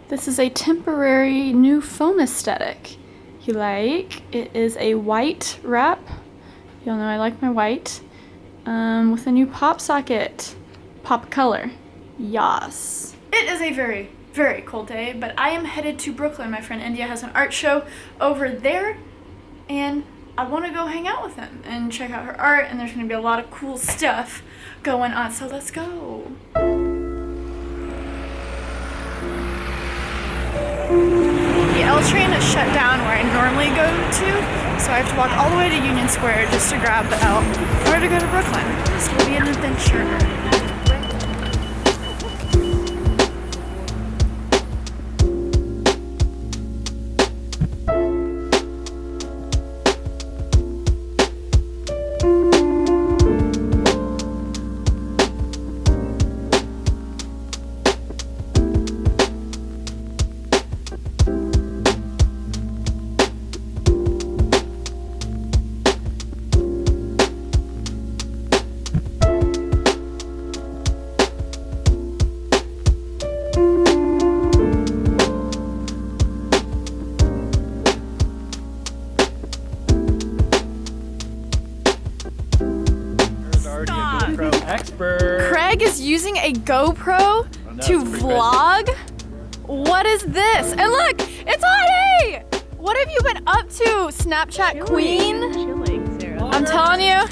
This is a temporary new foam aesthetic. You like? It is a white wrap. Y'all know I like my white. With a new pop socket. Pop color. Yas. It is a very, very cold day, but I am headed to Brooklyn. My friend India has an art show over there, and I want to go hang out with him and check out her art, and there's going to be a lot of cool stuff going on, so let's go. The L train is shut down where I normally go to, so I have to walk all the way to Union Square just to grab the L in order to go to Brooklyn. This will be an adventure. Craig is using a GoPro to vlog? What is this? And look, it's Audie! What have you been up to, Snapchat queen? Chilling, Sarah. I'm telling you,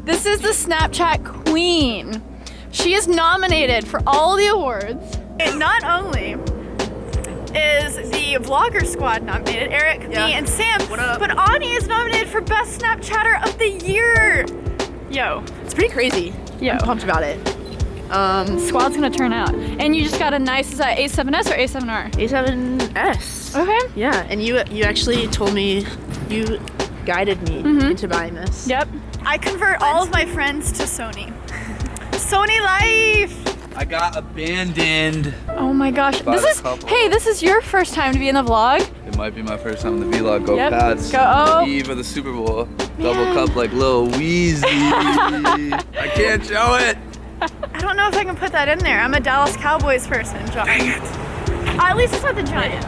this is the Snapchat queen. She is nominated for all the awards. And not only is the Vlogger Squad nominated, Eric, me, and Sam, but Audie is nominated for Best Snapchatter of the Year. Yo, It's pretty crazy. yo. I'm pumped about it. Squad's gonna turn out. And you just got a nice, is that A7S or A7R? A7S. Okay. Yeah, and you actually told me, you guided me into buying this. Yep. I convert all of my friends to Sony. Sony life! I got abandoned. Oh my gosh. By This the is, couple. hey, this is your first time to be in the vlog. It might be my first time in the vlog. Go Yep. Pats. Go, oh. Eve of the Super Bowl. Double cup like Lil Weezy. I can't show it. I don't know if I can put that in there. I'm a Dallas Cowboys person, John. Dang it. At least it's not the Giants.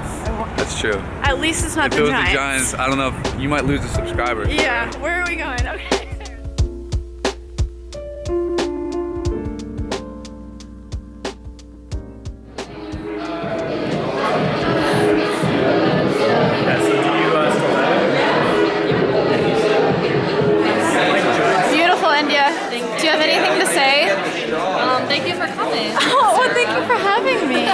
That's true. At least it's not If the it was Giants. the Giants, I don't know if you might lose a subscriber. Yeah, where are we going? Okay. Beautiful, India. Do you have anything to say? Thank you for coming. Oh, well, thank you for having me.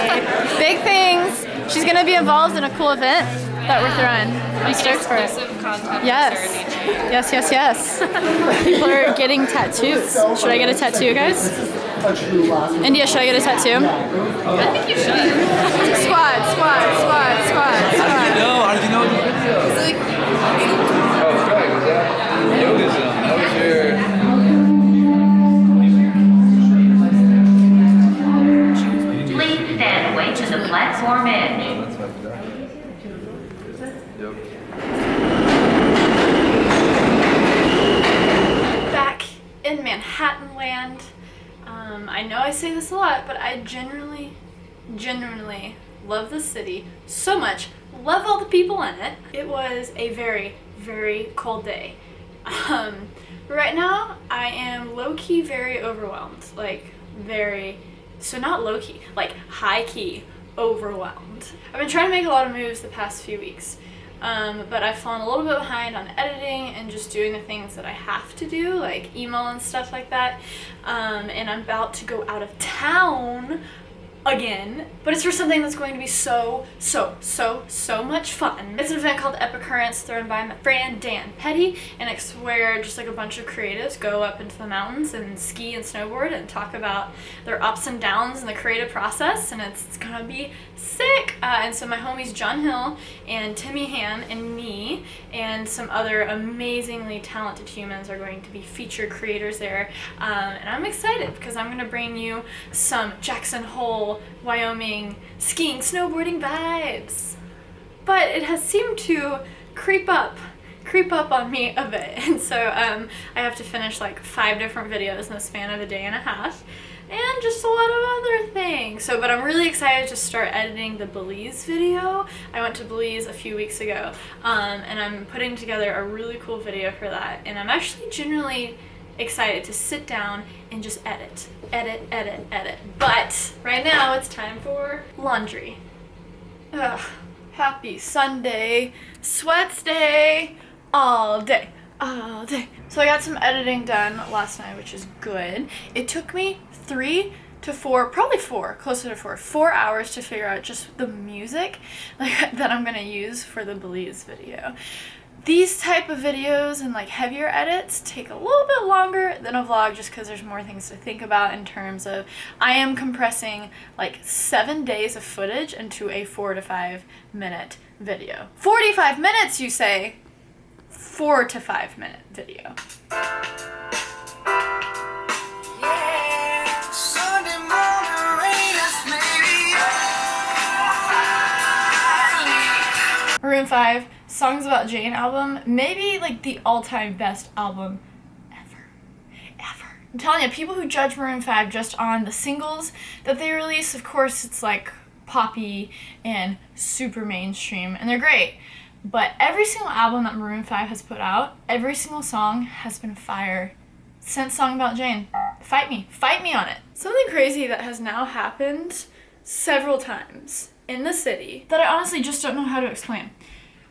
Big things. She's gonna be involved in a cool event that we're throwing. I'm stoked for it. Exclusive content. Yes. Yes, yes, yes. People are getting tattoos. Should I get a tattoo, guys? India, should I get a tattoo? I think you should. Squad, squad, squad, squad, squad. No, how did you know the video? Oh, Craig, was that Yogism? That was your... Please stand away to the platform edge. That's my dad. Yep. Back in Manhattan land. I know I say this a lot, but I genuinely love the city so much. Love all the people in it. It was a very, very cold day. Right now, I am low-key very overwhelmed. Like, so not low-key, like high-key overwhelmed. I've been trying to make a lot of moves the past few weeks. But I've fallen a little bit behind on editing and just doing the things that I have to do, like email and stuff like that. And I'm about to go out of town again, but it's for something that's going to be so much fun. It's an event called Epicurrents thrown by my friend Dan Petty, and it's where just like a bunch of creatives go up into the mountains and ski and snowboard and talk about their ups and downs in the creative process, and it's gonna be sick. And so my homies John Hill and Timmy Han and me and some other amazingly talented humans are going to be featured creators there, and I'm excited because I'm gonna bring you some Jackson Hole, Wyoming skiing, snowboarding vibes. But it has seemed to creep up on me a bit, and so I have to finish like 5 different videos in the span of a day and a half. and just a lot of other things. So, but I'm really excited to start editing the Belize video. I went to Belize a few weeks ago, and I'm putting together a really cool video for that. And I'm actually genuinely excited to sit down and just edit. But right now it's time for laundry. Ugh, happy Sunday, sweats day, all day. So I got some editing done last night, which is good. It took me 3 to 4, probably 4, closer to 4 hours to figure out just the music that I'm gonna use for the Belize video. These type of videos and like heavier edits take a little bit longer than a vlog just because there's more things to think about in terms of I am compressing like 7 days of footage into a 4 to 5 minute video. 45 minutes, you say? 4 to 5 minute video. Maroon 5, Songs About Jane album, maybe like the all-time best album ever. I'm telling you, people who judge Maroon 5 just on the singles that they release, of course it's like poppy and super mainstream, and they're great. But every single album that Maroon 5 has put out, every single song has been fire since Song About Jane. Fight me on it. Something crazy that has now happened several times in the city that I honestly just don't know how to explain.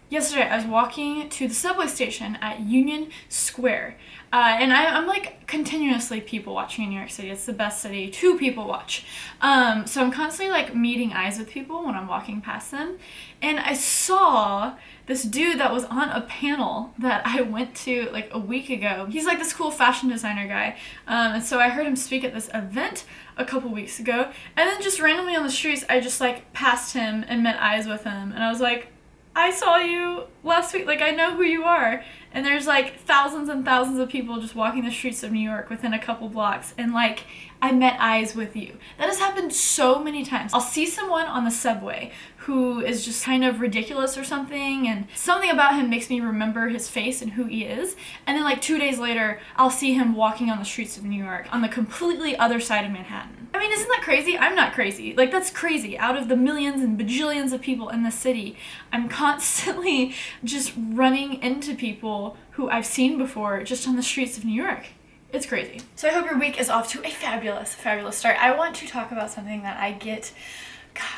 Yesterday, I was walking to the subway station at Union Square, and I'm like continuously people watching in New York City. It's the best city to people watch. So I'm constantly like meeting eyes with people when I'm walking past them, and I saw this dude that was on a panel that I went to like a week ago. He's like this cool fashion designer guy, and so I heard him speak at this event a couple weeks ago, and then just randomly on the streets, I just like passed him and met eyes with him, and I was like, I saw you last week, like I know who you are. And there's like thousands and thousands of people just walking the streets of New York within a couple blocks, and like I met eyes with you. That has happened so many times. I'll see someone on the subway who is just kind of ridiculous or something, and something about him makes me remember his face and who he is, and then like 2 days later I'll see him walking on the streets of New York on the completely other side of Manhattan. I mean, isn't that crazy? I'm not crazy. Like, that's crazy. Out of the millions and bajillions of people in the city, I'm constantly just running into people who I've seen before just on the streets of New York. It's crazy. So I hope your week is off to a fabulous start. I want to talk about something that I get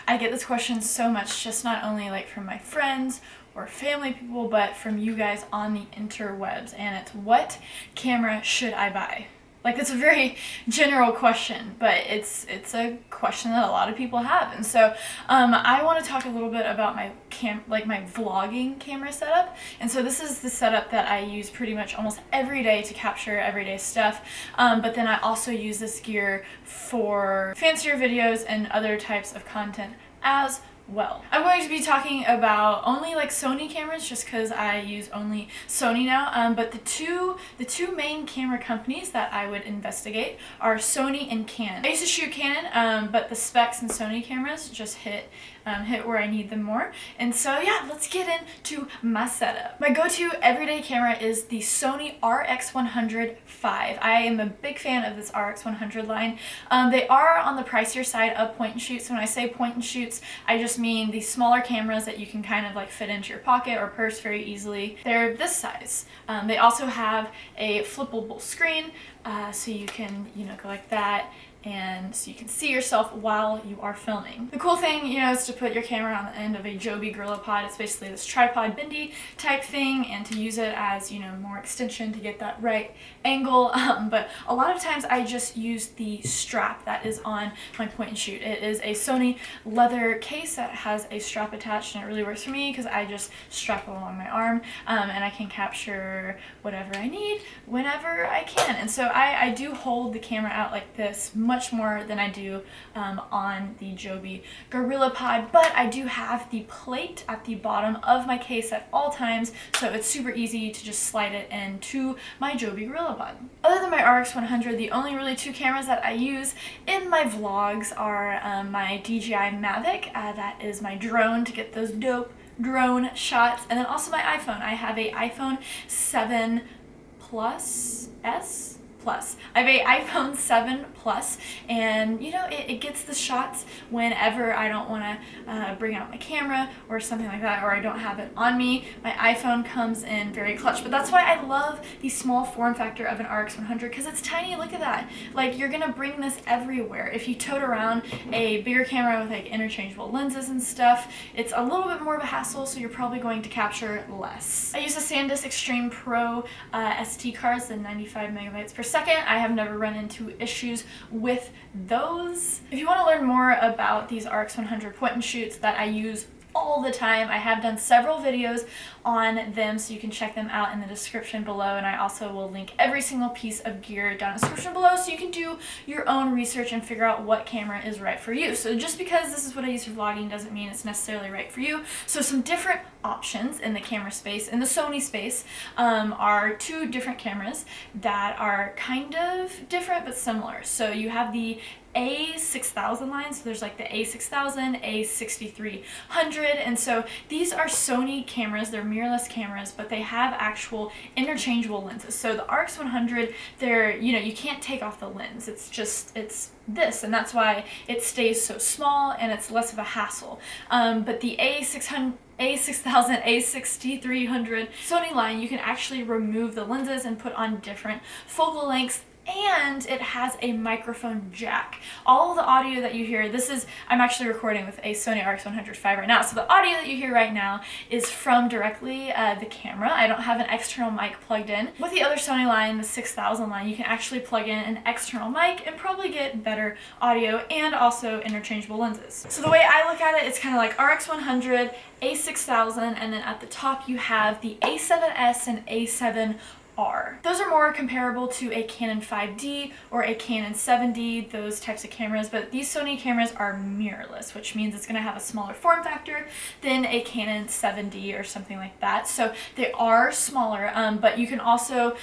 this question so much, just not only like from my friends or family people, but from you guys on the interwebs, and it's, what camera should I buy? Like, it's a very general question, but it's a question that a lot of people have. And so I want to talk a little bit about my my vlogging camera setup. And so this is the setup that I use pretty much almost every day to capture everyday stuff. But then I also use this gear for fancier videos and other types of content as well. I'm going to be talking about only like Sony cameras just because I use only Sony now, but the two main camera companies that I would investigate are Sony and Canon. I used to shoot Canon, but the specs in Sony cameras just hit where I need them more. And so yeah, let's get into my setup. My go-to everyday camera is the Sony RX100 V. I am a big fan of this RX100 line. They are on the pricier side of point and shoots. When I say point and shoots, I just mean the smaller cameras that you can kind of like fit into your pocket or purse very easily. They're this size. They also have a flippable screen, so you can, go like that, and so you can see yourself while you are filming. The cool thing, is to put your camera on the end of a Joby GorillaPod. It's basically this tripod bendy type thing, and to use it as, more extension to get that right angle. But a lot of times I just use the strap that is on my point and shoot. It is a Sony leather case that has a strap attached, and it really works for me because I just strap it along my arm, and I can capture whatever I need whenever I can. And so I do hold the camera out like this much more than I do on the Joby GorillaPod, but I do have the plate at the bottom of my case at all times, so it's super easy to just slide it into my Joby GorillaPod. Other than my RX100, the only really two cameras that I use in my vlogs are my DJI Mavic, that is my drone to get those dope drone shots, and then also my iPhone. I have a iPhone 7 Plus S. Plus. I have an iPhone 7 Plus, and you know, it gets the shots whenever I don't want to bring out my camera or something like that, or I don't have it on me. My iPhone comes in very clutch, but that's why I love the small form factor of an RX100, because it's tiny. Look at that. Like, you're gonna bring this everywhere. If you tote around a bigger camera with like interchangeable lenses and stuff, it's a little bit more of a hassle, so you're probably going to capture less. I use the SanDisk Extreme Pro SD cards, the 95 megabytes per second. I have never run into issues with those. If you want to learn more about these RX100 point and shoots that I use all the time, I have done several videos on them, so you can check them out in the description below, and I also will link every single piece of gear down in the description below so you can do your own research and figure out what camera is right for you. So just because this is what I use for vlogging doesn't mean it's necessarily right for you. So some different options in the camera space, in the Sony space, are two different cameras that are kind of different but similar. So you have the A6000 line, so there's like the A6000, A6300, and so these are Sony cameras. They're mirrorless cameras, but they have actual interchangeable lenses. So the RX100, they're, you know, you can't take off the lens. It's just, it's this, and that's why it stays so small and it's less of a hassle. But the A6000, A6300 Sony line, you can actually remove the lenses and put on different focal lengths, and it has a microphone jack. All of the audio that you hear, I'm actually recording with a Sony RX100 V right now, so the audio that you hear right now is from directly the camera. I don't have an external mic plugged in. With the other Sony line, the 6000 line, you can actually plug in an external mic and probably get better audio and also interchangeable lenses. So the way I look at it, it's kind of like RX100, A6000, and then at the top you have the A7S and A7R. Those are more comparable to a Canon 5D or a Canon 7D, those types of cameras, but these Sony cameras are mirrorless, which means it's going to have a smaller form factor than a Canon 7D or something like that. So they are smaller, but you can also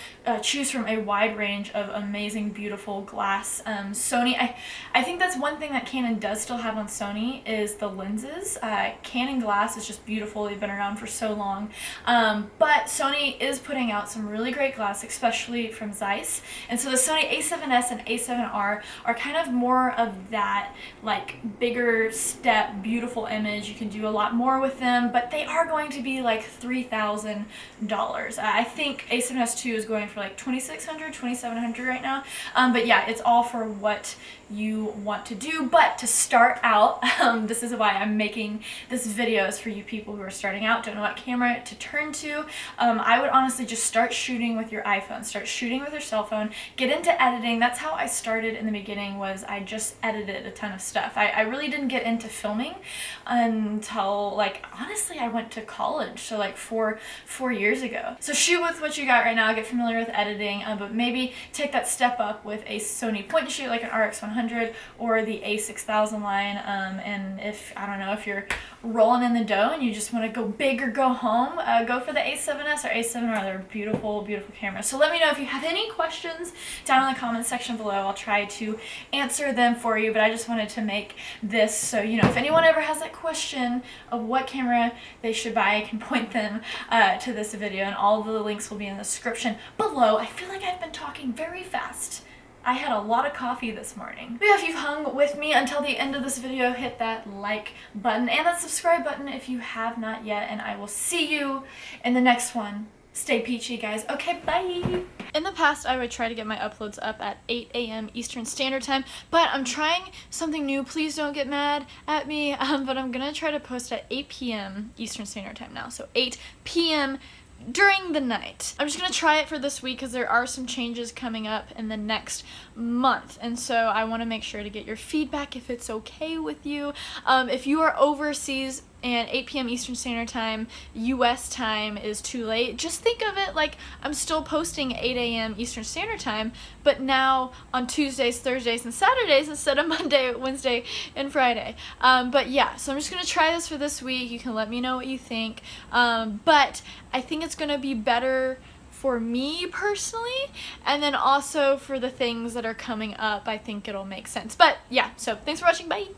choose from a wide range of amazing, beautiful glass. Sony, I think that's one thing that Canon does still have on Sony is the lenses. Canon glass is just beautiful. They've been around for so long, but Sony is putting out some really great glass, especially from Zeiss, and so the Sony A7S and A7R are kind of more of that like bigger step, beautiful image. You can do a lot more with them, but they are going to be like $3,000. I think A7S II is going for like $2,600, $2,700 right now, but yeah, it's all for what you want to do. But to start out, this is why I'm making this video, is for you people who are starting out, don't know what camera to turn to. I would honestly just start shooting with your iPhone, start shooting with your cell phone, get into editing. That's how I started in the beginning, was I just edited a ton of stuff. I really didn't get into filming until, like, honestly, I went to college, so like four years ago. So shoot with what you got right now, get familiar with editing, but maybe take that step up with a Sony point and shoot like an RX100 or the A6000 line, and if, I don't know, if you're rolling in the dough and you just want to go big or go home, go for the A7S or A7R. They're beautiful, beautiful cameras. So let me know if you have any questions down in the comments section below. I'll try to answer them for you, but I just wanted to make this so, you know, if anyone ever has that question of what camera they should buy, I can point them to this video, and all of the links will be in the description below. I feel like I've been talking very fast. I had a lot of coffee this morning. But yeah, if you've hung with me until the end of this video, hit that like button and that subscribe button if you have not yet, and I will see you in the next one. Stay peachy, guys. Okay, bye! In the past, I would try to get my uploads up at 8 a.m. Eastern Standard Time, but I'm trying something new. Please don't get mad at me, but I'm gonna try to post at 8 p.m. Eastern Standard Time now, so 8 p.m. during the night. I'm just gonna try it for this week because there are some changes coming up in the next month, and so I want to make sure to get your feedback if it's okay with you. If you are overseas and 8 p.m. Eastern Standard Time, US time is too late, just think of it like I'm still posting 8 a.m. Eastern Standard Time, but now on Tuesdays, Thursdays, and Saturdays instead of Monday, Wednesday, and Friday. But yeah, so I'm just going to try this for this week. You can let me know what you think. But I think it's going to be better for me personally, and then also for the things that are coming up. I think it'll make sense. But yeah, so thanks for watching. Bye!